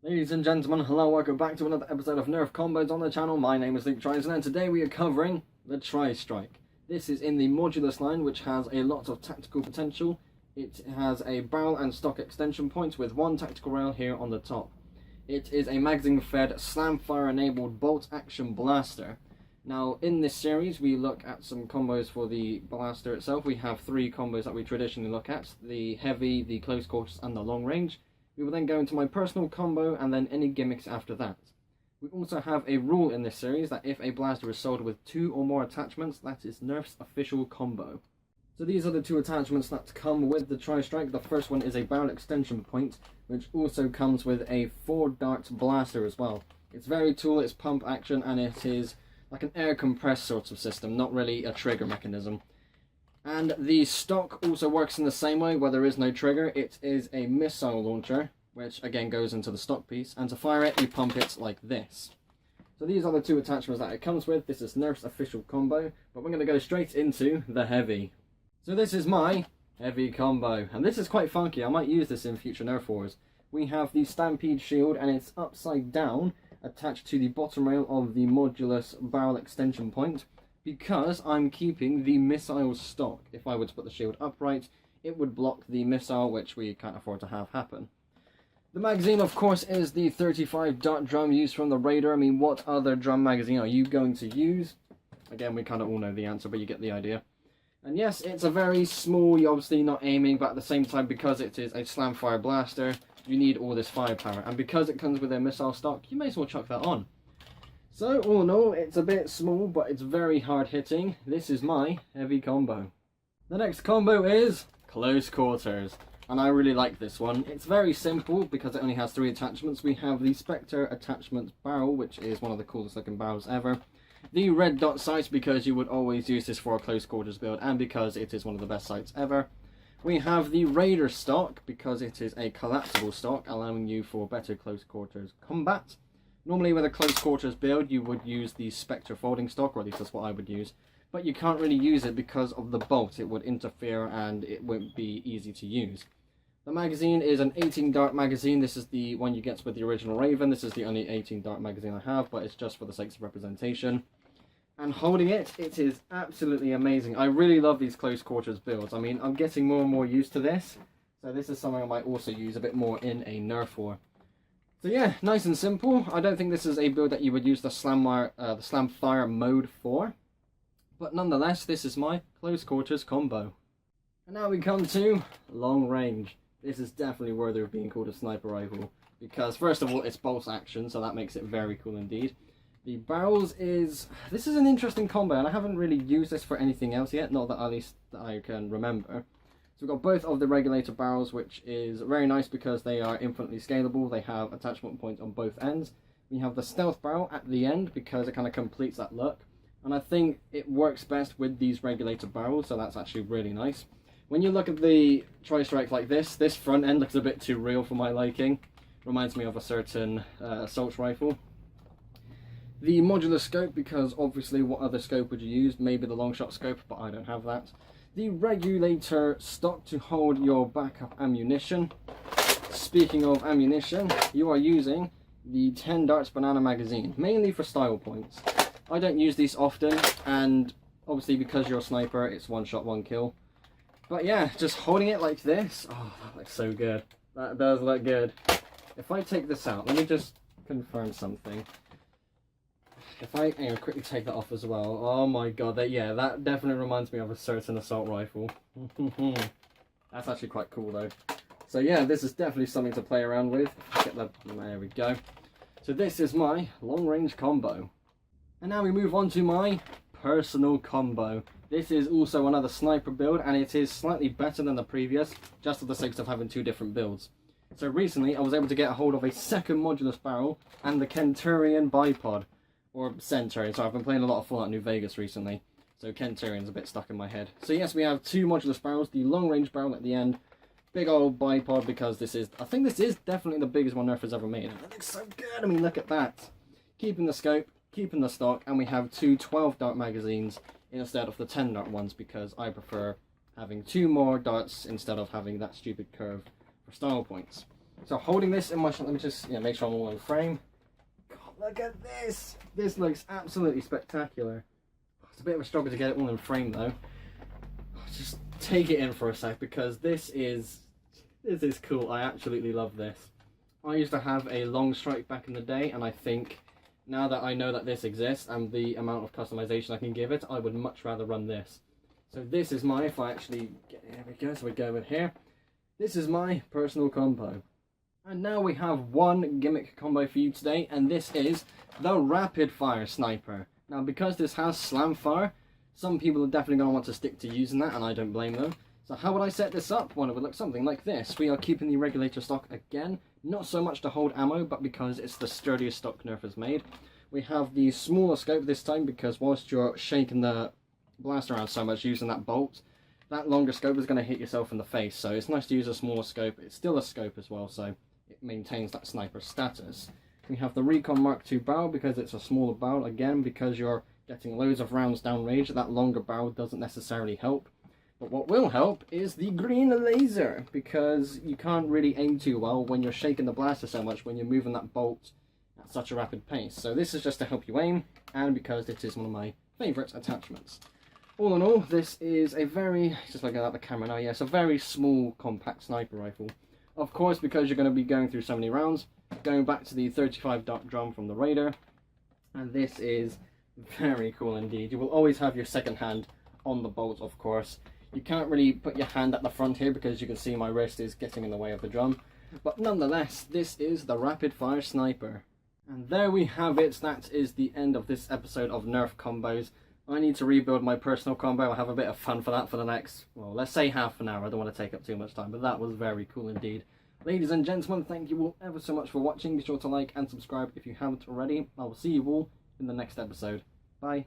Ladies and gentlemen, hello, welcome back to another episode of Nerf Combos on the channel. My name is Luke Tries, and today we are covering the Tri-Strike. This is in the Modulus line, which has a lot of tactical potential. It has a barrel and stock extension point with one tactical rail here on the top. It is a magazine-fed, slam-fire-enabled bolt-action blaster. Now, in this series, we look at some combos for the blaster itself. We have three combos that we traditionally look at: the heavy, the close quarters, and the long range. We will then go into my personal combo and then any gimmicks after that. We also have a rule in this series that if a blaster is sold with 2 or more attachments, that is Nerf's official combo. So these are the 2 attachments that come with the Tri-Strike. The first one is a barrel extension point, which also comes with a 4-dart blaster as well. It's very cool, it's pump action, and it is like an air compressed sort of system, not really a trigger mechanism. And the stock also works in the same way, where there is no trigger. It is a missile launcher, which again goes into the stock piece, and to fire it, you pump it like this. So these are the 2 attachments that it comes with. This is Nerf's official combo, but we're going to go straight into the heavy. So this is my heavy combo, and this is quite funky. I might use this in future Nerf wars. We have the Stampede shield, and it's upside down, attached to the bottom rail of the Modulus barrel extension point, because I'm keeping the missile stock. If I were to put the shield upright, it would block the missile, which we can't afford to have happen. The magazine, of course, is the 35 dart drum used from the Raider. I mean, what other drum magazine are you going to use? Again, we kind of all know the answer, but you get the idea. And yes, it's a very small, you're obviously not aiming, but at the same time, because it is a slam fire blaster, you need all this firepower. And because it comes with a missile stock, you may as well chuck that on. So, all in all, it's a bit small, but it's very hard hitting. This is my heavy combo. The next combo is close quarters. And I really like this one. It's very simple because it only has 3 attachments. We have the Spectre attachment barrel, which is one of the coolest looking barrels ever. The red dot sight, because you would always use this for a close quarters build, and because it is one of the best sights ever. We have the Raider stock, because it is a collapsible stock, allowing you for better close quarters combat. Normally with a close quarters build, you would use the Spectre folding stock, or at least that's what I would use. But you can't really use it because of the bolt. It would interfere and it wouldn't be easy to use. The magazine is an 18 dart magazine. This is the one you get with the original Raven. This is the only 18 dart magazine I have, but it's just for the sake of representation. And holding it, it is absolutely amazing. I really love these close quarters builds. I mean, I'm getting more and more used to this. So this is something I might also use a bit more in a Nerf war. So yeah, nice and simple. I don't think this is a build that you would use the slam fire mode for. But nonetheless, this is my close quarters combo. And now we come to long range. This is definitely worthy of being called a sniper rifle, because first of all, it's bolt action, so that makes it very cool indeed. The barrels this is an interesting combo, and I haven't really used this for anything else yet, not that at least that I can remember. So we've got both of the regulator barrels, which is very nice because they are infinitely scalable. They have attachment points on both ends. We have the stealth barrel at the end because it kind of completes that look, and I think it works best with these regulator barrels, so that's actually really nice. When you look at the Tri-Strike like this front end looks a bit too real for my liking. Reminds me of a certain assault rifle. The modular scope, because obviously what other scope would you use? Maybe the long shot scope, but I don't have that. The regulator stock to hold your backup ammunition. Speaking of ammunition, you are using the 10 darts banana magazine, mainly for style points. I don't use these often, and obviously because you're a sniper, it's 1 shot, 1 kill. But yeah, just holding it like this, oh, that looks so good. That does look good. If I take this out, let me just confirm something. If I quickly take that off as well, oh my god, that definitely reminds me of a certain assault rifle. That's actually quite cool though. So yeah, this is definitely something to play around with. There we go. So this is my long range combo. And now we move on to my personal combo. This is also another sniper build, and it is slightly better than the previous, just for the sake of having 2 different builds. So recently I was able to get a hold of a second Modulus barrel and the Kenturian bipod, or Centurion. So I've been playing a lot of Fallout New Vegas recently, so Kenturion's a bit stuck in my head. So yes, we have 2 Modulus barrels, the long range barrel at the end, big old bipod, because I think this is definitely the biggest one Nerf has ever made. It looks so good, I mean look at that. Keeping the scope, keeping the stock, and we have 2 12 dart magazines instead of the 10 dart ones, because I prefer having 2 more darts instead of having that stupid curve for style points. So holding this in my shot, let me just make sure I'm all in frame. God, look at this! This looks absolutely spectacular. It's a bit of a struggle to get it all in frame though. Just take it in for a sec because this is cool. I absolutely love this. I used to have a long strike back in the day, and I think now that I know that this exists and the amount of customization I can give it, I would much rather run this. So this is my, if I actually there we go, so we go in here. This is my personal combo. And now we have one gimmick combo for you today, and this is the Rapid Fire Sniper. Now because this has slam fire, some people are definitely going to want to stick to using that, and I don't blame them. So how would I set this up? Well, it would look something like this. We are keeping the regulator stock again, not so much to hold ammo, but because it's the sturdiest stock Nerf has made. We have the smaller scope this time, because whilst you're shaking the blast around so much using that bolt, that longer scope is going to hit yourself in the face, so it's nice to use a smaller scope. It's still a scope as well, so it maintains that sniper status. We have the Recon Mark II barrel because it's a smaller barrel, again because you're getting loads of rounds downrange. That longer barrel doesn't necessarily help. But what will help is the green laser, because you can't really aim too well when you're shaking the blaster so much when you're moving that bolt at such a rapid pace. So this is just to help you aim, and because it is one of my favourite attachments. All in all, this is a very, just looking at the camera now, yes, a very small compact sniper rifle. Of course, because you're going to be going through so many rounds, going back to the 35 dot drum from the Raider, and this is very cool indeed. You will always have your second hand on the bolt, of course. You can't really put your hand at the front here because you can see my wrist is getting in the way of the drum. But nonetheless, this is the Rapid Fire Sniper. And there we have it. That is the end of this episode of Nerf Combos. I need to rebuild my personal combo. I'll have a bit of fun for that for the next, well, let's say half an hour. I don't want to take up too much time, but that was very cool indeed. Ladies and gentlemen, thank you all ever so much for watching. Be sure to like and subscribe if you haven't already. I will see you all in the next episode. Bye.